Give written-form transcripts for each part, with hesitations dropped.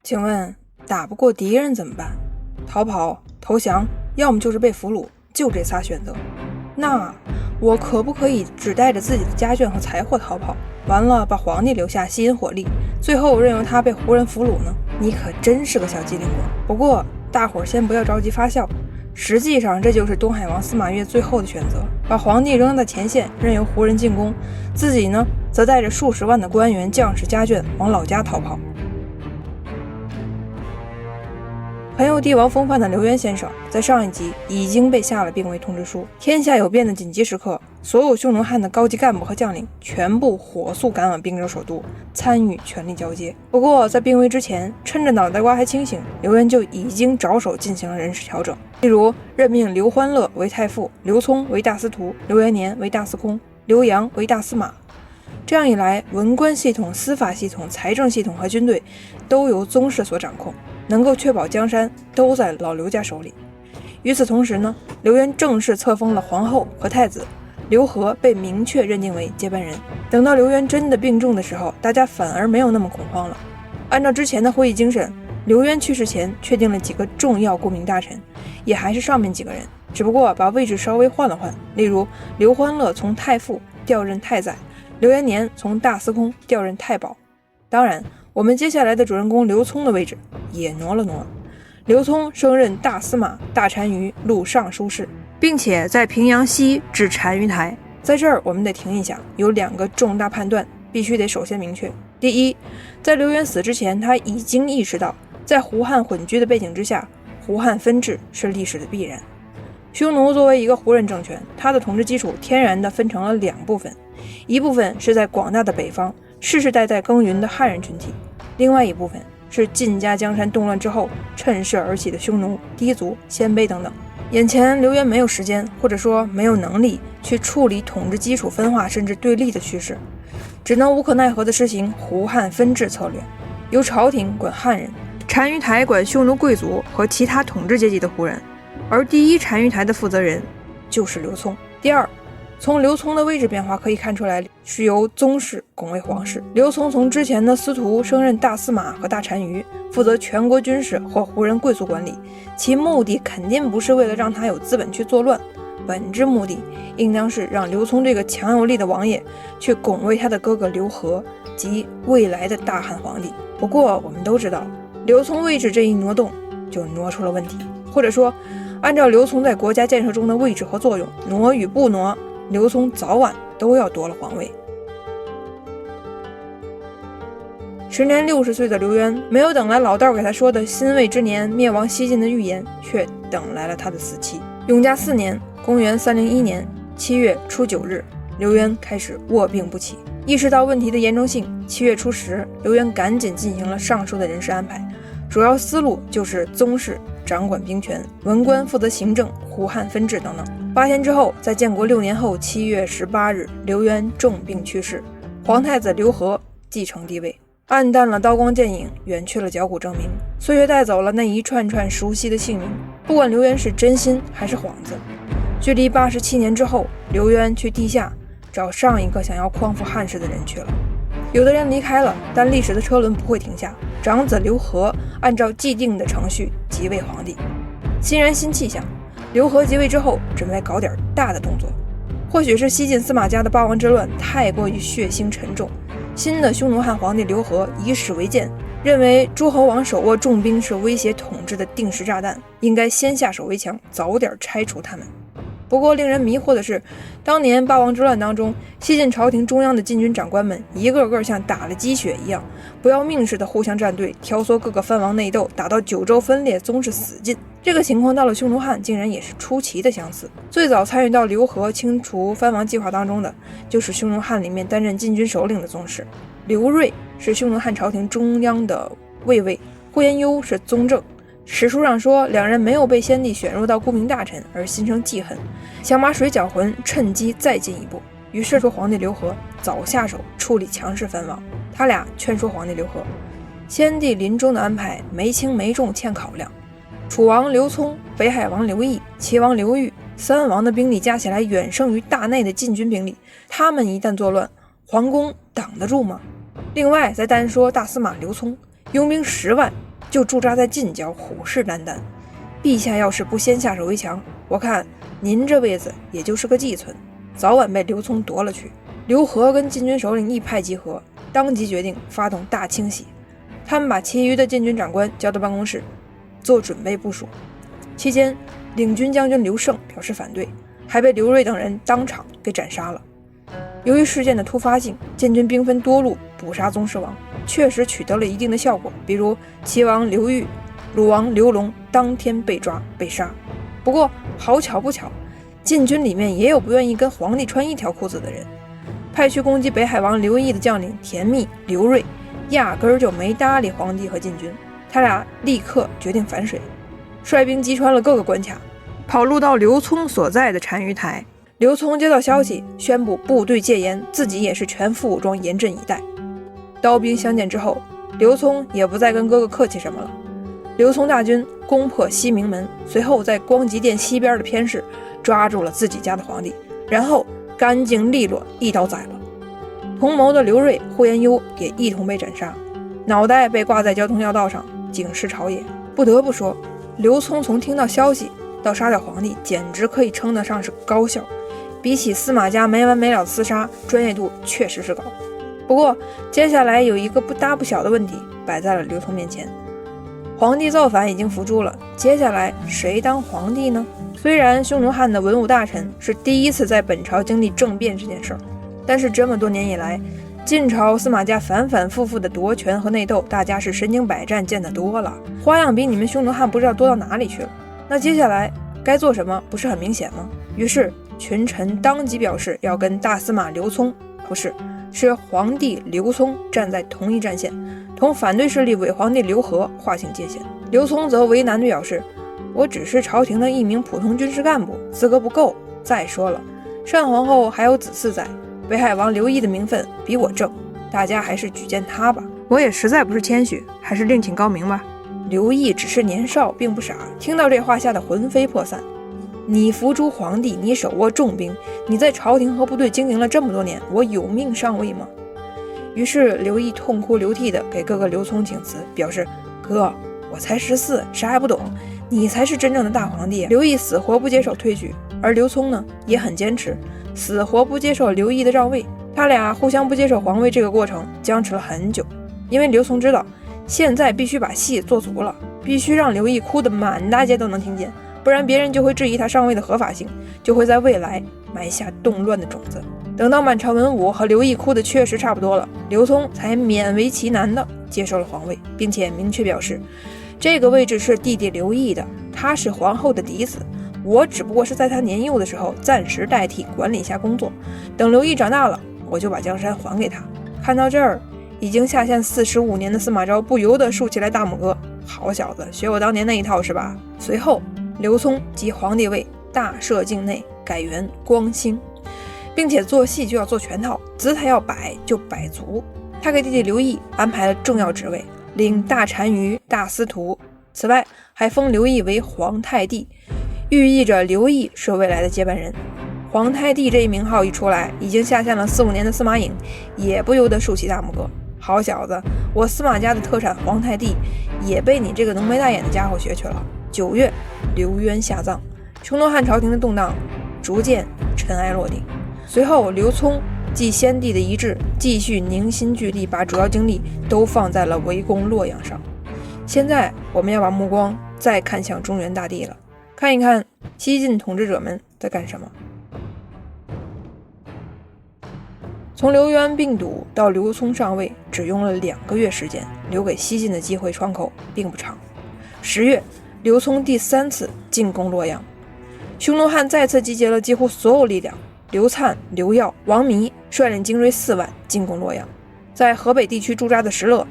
请问打不过敌人怎么办？逃跑、投降，要么就是被俘虏，就这仨选择。那我可不可以只带着自己的家眷和财货逃跑，完了把皇帝留下吸引火力，最后任由他被胡人俘虏呢？你可真是个小机灵鬼。不过大伙儿先不要着急发笑，实际上这就是东海王司马越最后的选择，把皇帝扔在前线，任由胡人进攻，自己呢则带着数十万的官员、将士、家眷往老家逃跑。很有帝王风范的刘渊先生在上一集已经被下了病危通知书，天下有变的紧急时刻，所有匈奴汉的高级干部和将领全部火速赶往并州首都，参与权力交接。不过在病危之前，趁着脑袋瓜还清醒，刘渊就已经着手进行了人事调整，例如任命刘欢乐为太傅，刘聪为大司徒，刘元年为大司空，刘阳为大司马。这样一来，文官系统、司法系统、财政系统和军队都由宗室所掌控，能够确保江山都在老刘家手里。与此同时呢，刘渊正式册封了皇后和太子，刘和被明确认定为接班人。等到刘渊真的病重的时候，大家反而没有那么恐慌了。按照之前的会议精神，刘渊去世前确定了几个重要顾命大臣，也还是上面几个人，只不过把位置稍微换了换。例如刘欢乐从太傅调任太宰，刘元年从大司空调任太保。当然我们接下来的主人公刘聪的位置也挪了挪，刘聪升任大司马、大单于录尚书事，并且在平阳西置单于台。在这儿我们得停一下，有两个重大判断必须得首先明确。第一，在刘渊死之前，他已经意识到在胡汉混居的背景之下，胡汉分治是历史的必然。匈奴作为一个胡人政权，它的统治基础天然地分成了两部分，一部分是在广大的北方世世代代耕耘的汉人群体，另外一部分是晋家江山动乱之后趁势而起的匈奴、氐族、鲜卑等等。眼前刘渊没有时间，或者说没有能力去处理统治基础分化甚至对立的趋势，只能无可奈何地实行胡汉分治策略，由朝廷管汉人，单于台管匈奴贵族和其他统治阶级的胡人，而第一单于台的负责人就是刘聪。第二，从刘聪的位置变化可以看出来，是由宗室拱卫皇室。刘聪从之前的司徒升任大司马和大单于，负责全国军事或胡人贵族管理，其目的肯定不是为了让他有资本去作乱，本质目的应当是让刘聪这个强有力的王爷去拱卫他的哥哥刘和及未来的大汉皇帝。不过我们都知道，刘聪位置这一挪动就挪出了问题，或者说按照刘聪在国家建设中的位置和作用，挪与不挪，刘聪早晚都要夺了皇位。时年60岁的刘渊，没有等来老道给他说的辛未之年灭亡西晋的预言，却等来了他的死期。永嘉4年，公元301年7月初9日，刘渊开始卧病不起。意识到问题的严重性，7月初10，刘渊赶紧进行了上述的人事安排，主要思路就是宗室掌管兵权，文官负责行政、胡汉分治等等。8天之后，在建国6年后7月18日，刘渊重病去世，皇太子刘和继承帝位。暗淡了刀光剑影，远去了脚骨证明，岁月带走了那一串串熟悉的姓名。不管刘渊是真心还是幌子，距离87年之后，刘渊去地下找上一个想要匡扶汉室的人去了。有的人离开了，但历史的车轮不会停下。长子刘和按照既定的程序即位皇帝，新人新气象。刘和即位之后，准备搞点大的动作。或许是西晋司马家的八王之乱太过于血腥沉重，新的匈奴汉皇帝刘和以史为鉴，认为诸侯王手握重兵是威胁统治的定时炸弹，应该先下手为强，早点拆除他们。不过令人迷惑的是，当年八王之乱当中，西晋朝廷中央的禁军长官们一个个像打了鸡血一样，不要命似的互相站队，挑唆各个藩王内斗，打到九州分裂，宗室死尽。这个情况到了匈奴汉竟然也是出奇的相似。最早参与到刘和清除藩王计划当中的，就是匈奴汉里面担任禁军首领的宗室。刘瑞是匈奴汉朝廷中央的卫尉，呼延攸是宗正。史书上说，两人没有被先帝选入到顾命大臣而心生记恨，想把水搅浑，趁机再进一步。于是说皇帝刘和早下手处理强势藩王。他俩劝说皇帝刘和，先帝临终的安排没轻没重，欠考量。楚王刘聪、北海王刘毅、齐王刘裕三王的兵力加起来远胜于大内的禁军兵力，他们一旦作乱，皇宫挡得住吗？另外再单说大司马刘聪，拥兵10万，就驻扎在近郊，虎视眈眈。陛下要是不先下手为强，我看您这辈子也就是个寄存，早晚被刘聪夺了去。刘和跟禁军首领一拍即合，当即决定发动大清洗。他们把其余的禁军长官叫到办公室，做准备部署。期间，领军将军刘胜表示反对，还被刘瑞等人当场给斩杀了。由于事件的突发性，禁军兵分多路捕杀宗室王，确实取得了一定的效果。比如齐王刘裕、鲁王刘龙当天被抓被杀。不过好巧不巧，禁军里面也有不愿意跟皇帝穿一条裤子的人。派去攻击北海王刘毅的将领田密、刘瑞，压根儿就没搭理皇帝和禁军，他俩立刻决定反水，率兵击穿了各个关卡，跑路到刘聪所在的单于台。刘聪接到消息，宣布部队戒严，自己也是全副武装严阵以待。刀兵相见之后，刘聪也不再跟哥哥客气什么了。刘聪大军攻破西明门，随后在光极殿西边的偏室抓住了自己家的皇帝，然后干净利落一刀宰了。同谋的刘瑞、呼延攸也一同被斩杀，脑袋被挂在交通要道上，警示朝野。不得不说，刘聪从听到消息到杀掉皇帝，简直可以称得上是高效。比起司马家没完没了的厮杀，专业度确实是高。不过接下来有一个不大不小的问题摆在了刘聪面前。皇帝造反已经伏诛了，接下来谁当皇帝呢？虽然匈奴汉的文武大臣是第一次在本朝经历政变这件事儿，但是这么多年以来，晋朝司马家反反复复的夺权和内斗，大家是身经百战，见得多了，花样比你们匈奴汉不知道多到哪里去了。那接下来该做什么不是很明显吗？于是群臣当即表示要跟大司马刘聪，是皇帝刘聪站在同一战线，同反对势力伪皇帝刘和划清界限。刘聪则为难地表示，我只是朝廷的一名普通军事干部，资格不够。再说了，单皇后还有子嗣在，北海王刘毅的名分比我正，大家还是举荐他吧。我也实在不是谦虚，还是另请高明吧。刘毅只是年少，并不傻，听到这话吓得魂飞魄散。你伏诛皇帝，你手握重兵，你在朝廷和部队经营了这么多年，我有命上位吗？于是刘毅痛哭流涕地给哥哥刘聪请辞，表示哥，我才14，啥也不懂，你才是真正的大皇帝。刘毅死活不接受推举，而刘聪呢也很坚持，死活不接受刘毅的让位。他俩互相不接受皇位这个过程僵持了很久，因为刘聪知道现在必须把戏做足了，必须让刘毅哭得满大街都能听见，不然别人就会质疑他上位的合法性，就会在未来埋下动乱的种子。等到满朝文武和刘毅哭的确实差不多了，刘聪才勉为其难的接受了皇位，并且明确表示这个位置是弟弟刘毅的，他是皇后的嫡子，我只不过是在他年幼的时候暂时代替管理一下工作，等刘毅长大了，我就把江山还给他。看到这儿，已经下线45年的司马昭不由得竖起来大拇哥，好小子，学我当年那一套是吧？随后刘聪即皇帝位大赦境内，改元光兴，并且做戏就要做全套，姿态要摆就摆足。他给弟弟刘毅安排了重要职位，领大单于、大司徒，此外还封刘毅为皇太帝，寓意着刘毅是未来的接班人。皇太帝这一名号一出来，已经下线了4、5年的司马颖也不由得竖起大拇哥，好小子，我司马家的特产皇太帝也被你这个浓眉大眼的家伙学去了。9月，刘渊下葬，匈奴汉朝廷的动荡逐渐尘埃落定。随后刘聪继先帝的遗志，继续凝心聚力，把主要精力都放在了围攻洛阳上。现在我们要把目光再看向中原大地了，看一看西晋统治者们在干什么。从刘渊病笃到刘聪上位，只用了2个月时间，留给西晋的机会窗口并不长。10月，刘聪第3次进攻洛阳，匈奴汉再次集结了几乎所有力量，刘粲、刘耀、王弥率领精锐4万进攻洛阳，在河北地区驻扎的石勒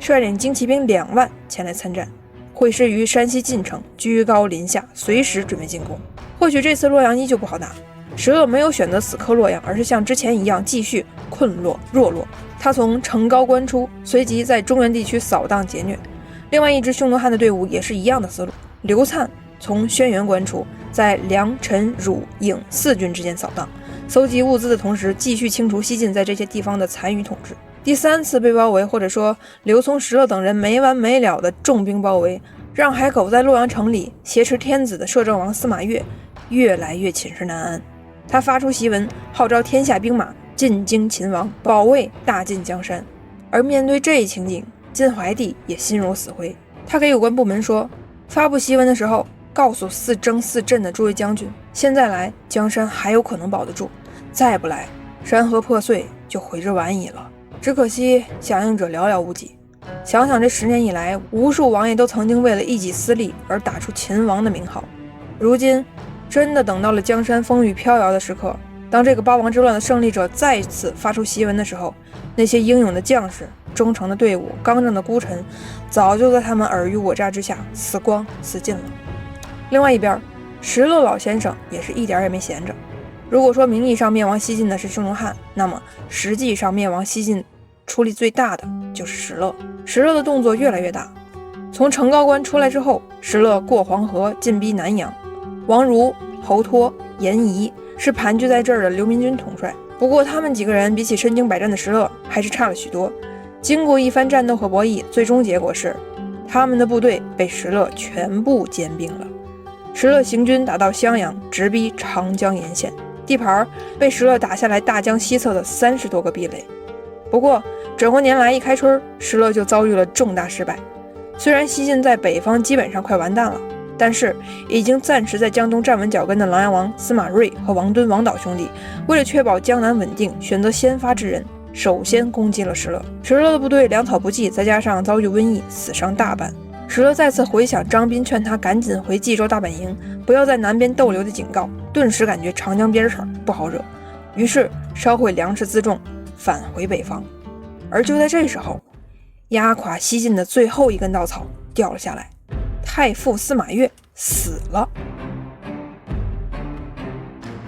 率领精骑兵2万前来参战，会师于山西晋城，居高临下，随时准备进攻。或许这次洛阳依旧不好打，石勒没有选择死磕洛阳，而是像之前一样继续困洛弱洛。他从城高关出，随即在中原地区扫荡劫掠。另外一支匈奴汉的队伍也是一样的思路，刘粲从轩辕关出，在梁、陈、汝、颍4军之间扫荡，搜集物资的同时，继续清除西晋在这些地方的残余统治。第3次被包围，或者说刘琮、石勒等人没完没了的重兵包围，让海狗在洛阳城里挟持天子的摄政王司马越越来越寝食难安。他发出檄文，号召天下兵马进京勤王，保卫大晋江山。而面对这一情景，晋怀帝也心如死灰。他给有关部门说，发布檄文的时候告诉四征四镇的诸位将军，现在来江山还有可能保得住，再不来山河破碎就悔之晚矣了。只可惜响应者寥寥无几。想想这10年以来，无数王爷都曾经为了一己私利而打出秦王的名号，如今真的等到了江山风雨飘摇的时刻，当这个八王之乱的胜利者再次发出檄文的时候，那些英勇的将士、忠诚的队伍、刚正的孤臣，早就在他们尔虞我诈之下死光死尽了。另外一边，石勒老先生也是一点也没闲着。如果说名义上灭亡西晋的是匈奴汉，那么实际上灭亡西晋出力最大的就是石勒。石勒的动作越来越大，从成高关出来之后，石勒过黄河进逼南阳，王儒、侯托、严仪是盘踞在这儿的流民军统帅。不过他们几个人比起身经百战的石勒还是差了许多。经过一番战斗和博弈，最终结果是他们的部队被石勒全部兼并了。石勒行军打到襄阳，直逼长江沿线，地盘被石勒打下来大江西侧的30多个壁垒。不过转过年来一开春，石勒就遭遇了重大失败。虽然西晋在北方基本上快完蛋了，但是已经暂时在江东站稳脚跟的琅琊王司马睿和王敦、王导兄弟，为了确保江南稳定，选择先发制人，首先攻击了石勒。石勒的部队粮草不济，再加上遭遇瘟疫，死伤大半。石勒再次回想张斌劝他赶紧回冀州大本营，不要在南边逗留的警告，顿时感觉长江边上不好惹，于是烧毁粮食辎重，返回北方。而就在这时候，压垮西晋的最后一根稻草掉了下来，太傅司马越死了。